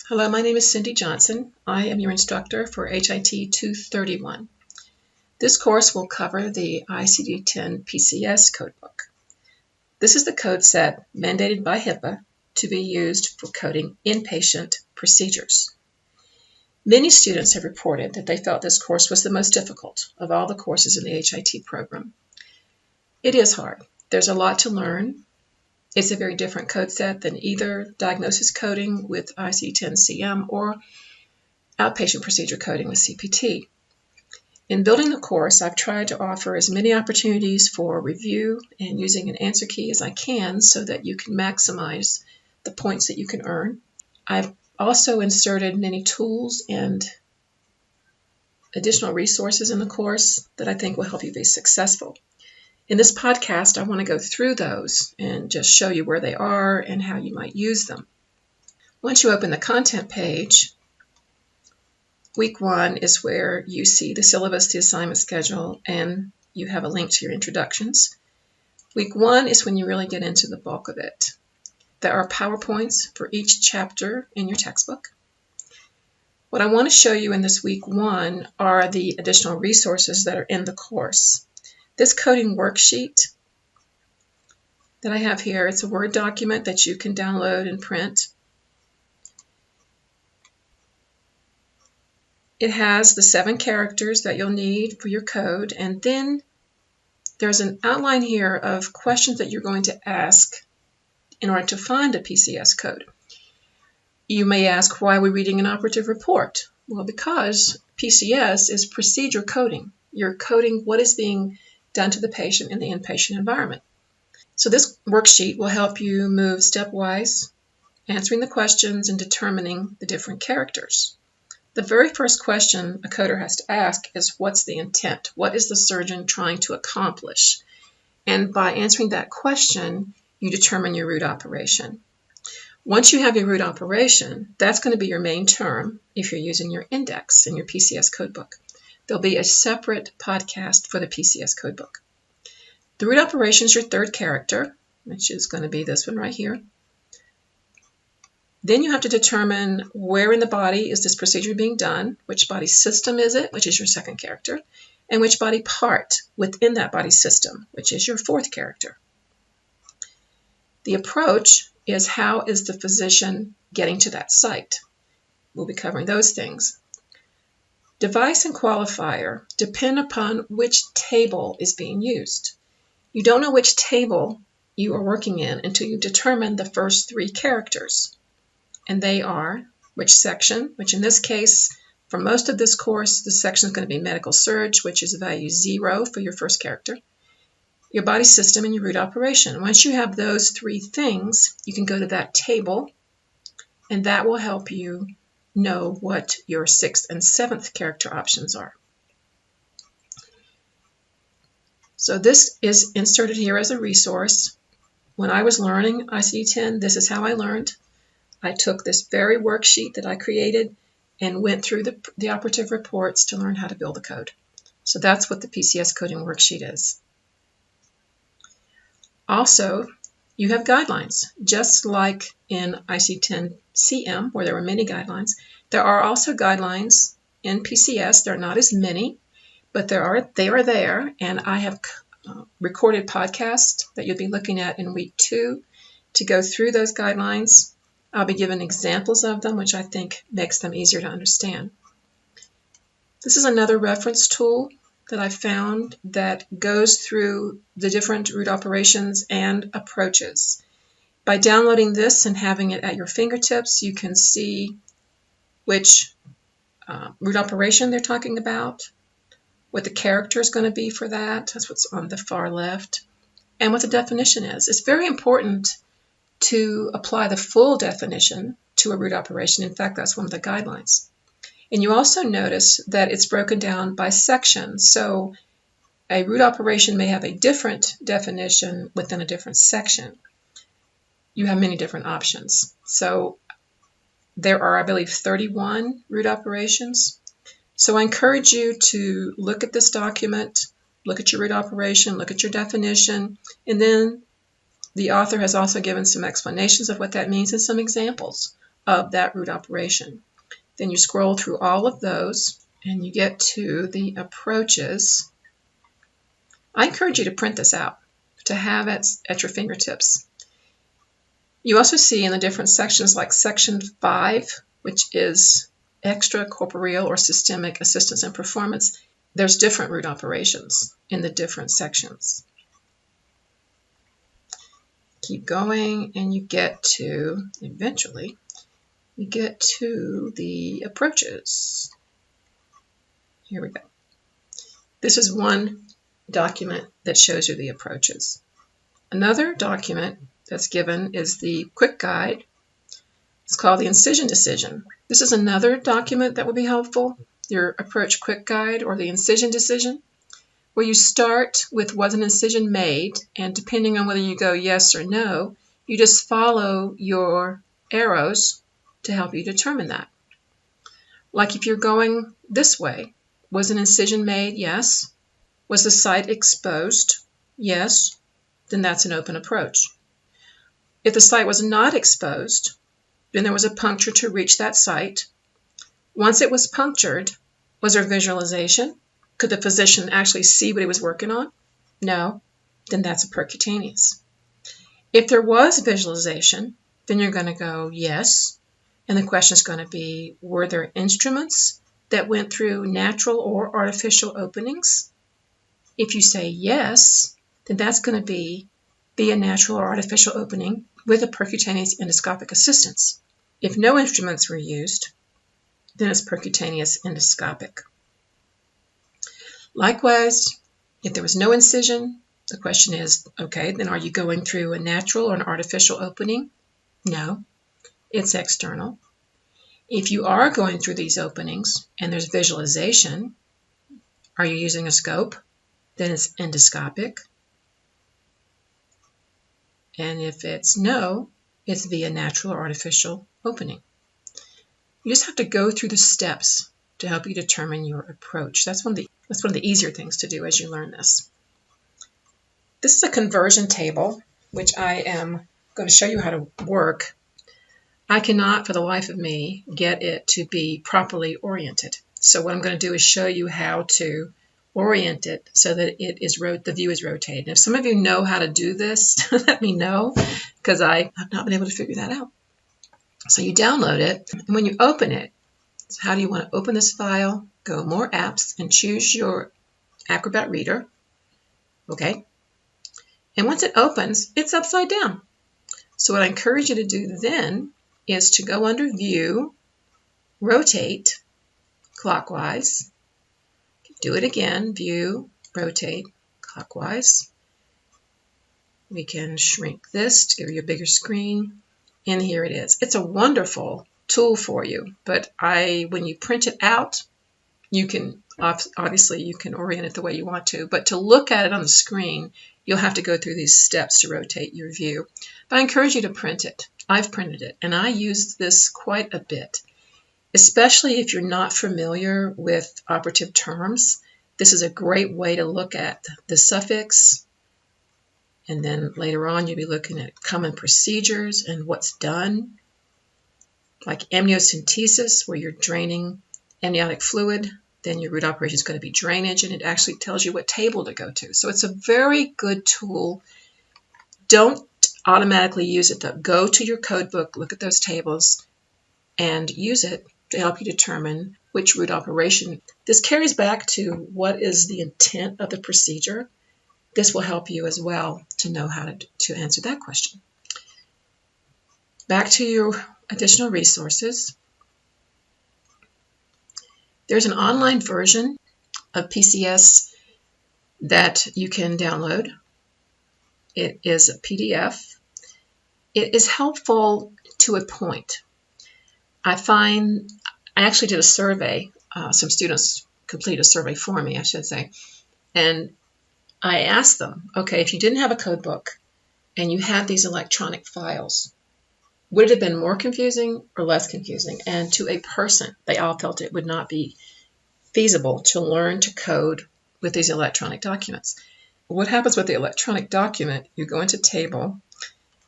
Hello, my name is Cindy Johnson. I am your instructor for HIT231. This course will cover the ICD-10 PCS codebook. This is the code set mandated by HIPAA to be used for coding inpatient procedures. Many students have reported that they felt this course was the most difficult of all the courses in the HIT program. It is hard. There's a lot to learn. It's a very different code set than either diagnosis coding with ICD-10-CM or outpatient procedure coding with CPT. In building the course, I've tried to offer as many opportunities for review and using an answer key as I can so that you can maximize the points that you can earn. I've also inserted many tools and additional resources in the course that I think will help you be successful. In this podcast, I want to go through those and just show you where they are and how you might use them. Once you open the content page, week 1 is where you see the syllabus, the assignment schedule, and you have a link to your introductions. Week 1 is when you really get into the bulk of it. There are PowerPoints for each chapter in your textbook. What I want to show you in this week 1 are the additional resources that are in the course. This coding worksheet that I have here, it's a Word document that you can download and print. It has the 7 characters that you'll need for your code, and then there's an outline here of questions that you're going to ask in order to find a PCS code. You may ask, why are we reading an operative report? Well, because PCS is procedure coding. You're coding what is being done to the patient in the inpatient environment. So this worksheet will help you move stepwise, answering the questions and determining the different characters. The very first question a coder has to ask is, what's the intent? What is the surgeon trying to accomplish? And by answering that question, you determine your root operation. Once you have your root operation, that's going to be your main term if you're using your index in your PCS codebook. There'll be a separate podcast for the PCS codebook. The root operation is your 3rd character, which is going to be this one right here. Then you have to determine where in the body is this procedure being done, which body system is it, which is your 2nd character, and which body part within that body system, which is your 4th character. The approach is, how is the physician getting to that site? We'll be covering those things. Device and qualifier depend upon which table is being used. You don't know which table you are working in until you determine the first 3 characters. And they are which section, which in this case, for most of this course, the section is going to be medical surge, which is value 0 for your 1st character, your body system, and your root operation. Once you have those 3 things, you can go to that table, and that will help you know what your 6th and 7th character options are. So this is inserted here as a resource. When I was learning ICD-10, this is how I learned. I took this very worksheet that I created and went through the operative reports to learn how to build the code. So that's what the PCS coding worksheet is. Also, you have guidelines. Just like in ICD-10-CM, where there were many guidelines, there are also guidelines in PCS. There are not as many, but they are there, and I have recorded podcasts that you'll be looking at in week 2 to go through those guidelines. I'll be giving examples of them, which I think makes them easier to understand. This is another reference tool that I found that goes through the different root operations and approaches. By downloading this and having it at your fingertips, you can see which root operation they're talking about, what the character is going to be for that, that's what's on the far left, and what the definition is. It's very important to apply the full definition to a root operation. In fact, that's one of the guidelines. And you also notice that it's broken down by section. So a root operation may have a different definition within a different section. You have many different options. So there are, I believe, 31 root operations. So I encourage you to look at this document, look at your root operation, look at your definition, and then the author has also given some explanations of what that means and some examples of that root operation. Then you scroll through all of those and you get to the approaches. I encourage you to print this out, to have it at your fingertips. You also see in the different sections, like section 5, which is extracorporeal or systemic assistance and performance, there's different root operations in the different sections. Keep going and you get to, eventually, you get to the approaches. Here we go. This is one document that shows you the approaches. Another document that's given is the quick guide. It's called the incision decision. This is another document that will be helpful, your approach quick guide or the incision decision, where you start with was an incision made, and depending on whether you go yes or no, you just follow your arrows to help you determine that. Like if you're going this way, was an incision made? Yes. Was the site exposed? Yes. Then that's an open approach. If the site was not exposed, then there was a puncture to reach that site. Once it was punctured, was there visualization? Could the physician actually see what he was working on? No. Then that's a percutaneous. If there was visualization, then you're going to go yes. And the question is going to be, were there instruments that went through natural or artificial openings? If you say yes, then that's going to be a natural or artificial opening with a percutaneous endoscopic assistance. If no instruments were used, then it's percutaneous endoscopic. Likewise, if there was no incision, the question is, okay, then are you going through a natural or an artificial opening? No, it's external. If you are going through these openings and there's visualization, are you using a scope? Then it's endoscopic. And if it's no, it's via natural or artificial opening. You just have to go through the steps to help you determine your approach. That's one of the easier things to do as you learn this. This is a conversion table, which I am going to show you how to work. I cannot, for the life of me, get it to be properly oriented. So what I'm going to do is show you how to orient it so that the view is rotated. If some of you know how to do this, let me know, because I have not been able to figure that out. So you download it, and when you open it, so how do you want to open this file? Go More Apps and choose your Acrobat Reader. Okay. And once it opens, it's upside down. So what I encourage you to do then is to go under View, Rotate, Clockwise. Do it again, View, Rotate, Clockwise. We can shrink this to give you a bigger screen. And here it is. It's a wonderful tool for you, but when you print it out, you can obviously you can orient it the way you want to, but to look at it on the screen, you'll have to go through these steps to rotate your view. But I encourage you to print it. I've printed it, and I use this quite a bit, especially if you're not familiar with operative terms. This is a great way to look at the suffix, and then later on you'll be looking at common procedures and what's done, like amniocentesis, where you're draining amniotic fluid. Then your root operation is going to be drainage, and it actually tells you what table to go to. So it's a very good tool. Don't automatically use it, though. Go to your code book, look at those tables, and use it to help you determine which root operation. This carries back to what is the intent of the procedure. This will help you as well to know how to answer that question. Back to your additional resources. There's an online version of PCS that you can download. It is a PDF. It is helpful to a point. I actually did a survey. Some students completed a survey for me, I should say. And I asked them, okay, if you didn't have a code book and you had these electronic files, would it have been more confusing or less confusing? And to a person, they all felt it would not be feasible to learn to code with these electronic documents. What happens with the electronic document, you go into Table,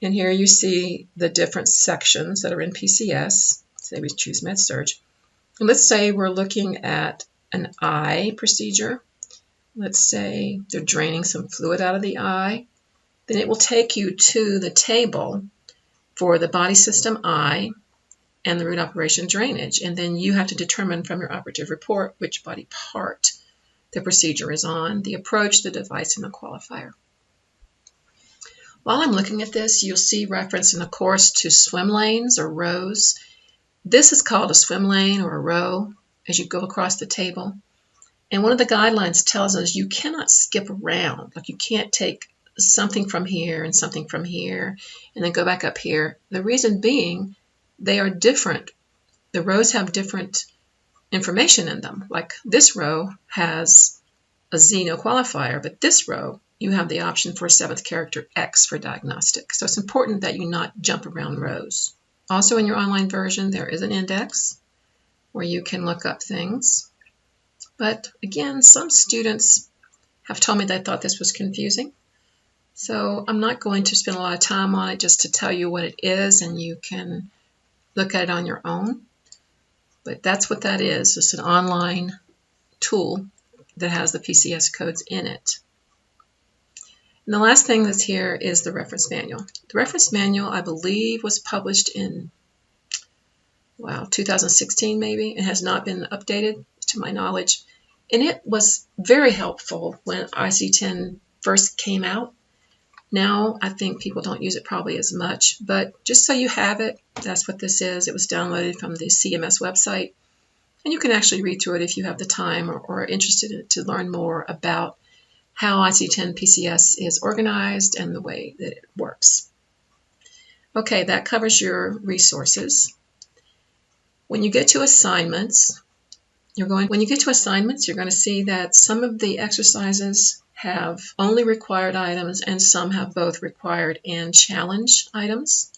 And here you see the different sections that are in PCS. Say we choose Med-Surg. And let's say we're looking at an eye procedure. Let's say they're draining some fluid out of the eye. Then it will take you to the table for the body system eye and the root operation drainage. And then you have to determine from your operative report which body part the procedure is on, the approach, the device, and the qualifier. While I'm looking at this, you'll see reference in the course to swim lanes or rows. This is called a swim lane or a row as you go across the table. And one of the guidelines tells us you cannot skip around. Like you can't take something from here and something from here and then go back up here. The reason being they are different. The rows have different information in them. Like this row has a Xeno qualifier, but this row you have the option for a 7th character X for diagnostic. So it's important that you not jump around rows. Also in your online version, there is an index where you can look up things. But again, some students have told me they thought this was confusing. So I'm not going to spend a lot of time on it, just to tell you what it is, and you can look at it on your own. But that's what that is. It's an online tool that has the PCS codes in it. And the last thing that's here is the reference manual. The reference manual, I believe, was published in, 2016 maybe. It has not been updated to my knowledge. And it was very helpful when IC10 first came out. Now I think people don't use it probably as much, but just so you have it, that's what this is. It was downloaded from the CMS website. And you can actually read through it if you have the time or are interested in it to learn more about how IC10 PCS is organized and the way that it works. Okay, that covers your resources. When you get to assignments, you're going to see that some of the exercises have only required items and some have both required and challenge items.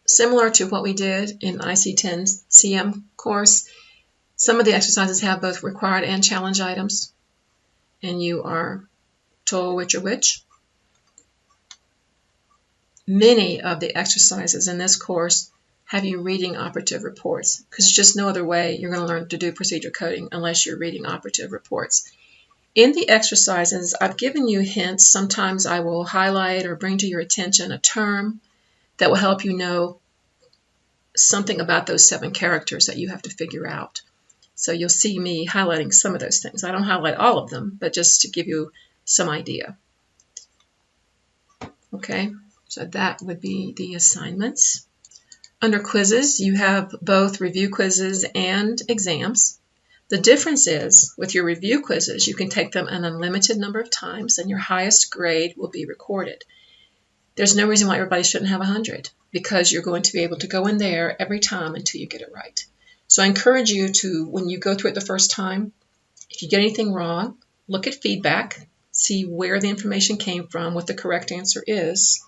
Similar to what we did in IC10's CM course, some of the exercises have both required and challenge items, and you are told which are which. Many of the exercises in this course have you reading operative reports, because there's just no other way you're going to learn to do procedure coding unless you're reading operative reports. In the exercises, I've given you hints. Sometimes I will highlight or bring to your attention a term that will help you know something about those 7 characters that you have to figure out. So you'll see me highlighting some of those things. I don't highlight all of them, but just to give you some idea. Okay, so that would be the assignments. Under quizzes, you have both review quizzes and exams. The difference is, with your review quizzes, you can take them an unlimited number of times and your highest grade will be recorded. There's no reason why everybody shouldn't have 100, because you're going to be able to go in there every time until you get it right. So I encourage you to, when you go through it the first time, if you get anything wrong, look at feedback, see where the information came from, what the correct answer is,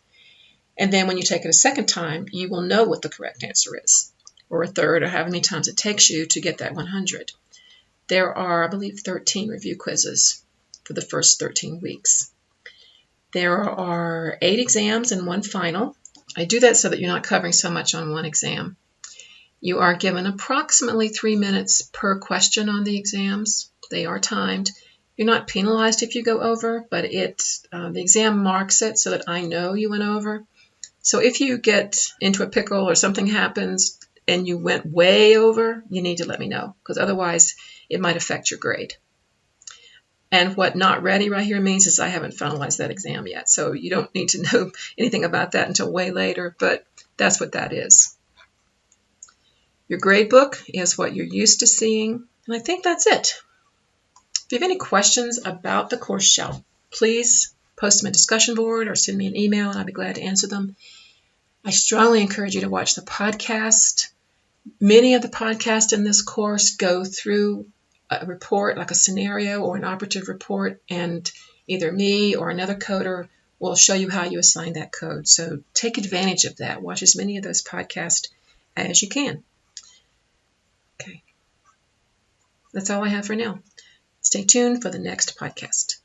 and then when you take it a second time, you will know what the correct answer is, or a third, or however many times it takes you to get that 100. There are, I believe, 13 review quizzes for the first 13 weeks. There are 8 exams and 1 final. I do that so that you're not covering so much on one exam. You are given approximately 3 minutes per question on the exams. They are timed. You're not penalized if you go over, but the exam marks it so that I know you went over. So if you get into a pickle or something happens and you went way over, you need to let me know, because otherwise it might affect your grade. And what not ready right here means is I haven't finalized that exam yet, so you don't need to know anything about that until way later, but that's what that is. Your grade book is what you're used to seeing, and I think that's it. If you have any questions about the course shell, please post them in discussion board or send me an email and I'll be glad to answer them. I strongly encourage you to watch the podcast. Many of the podcasts in this course go through a report, like a scenario or an operative report, and either me or another coder will show you how you assign that code. So take advantage of that. Watch as many of those podcasts as you can. Okay. That's all I have for now. Stay tuned for the next podcast.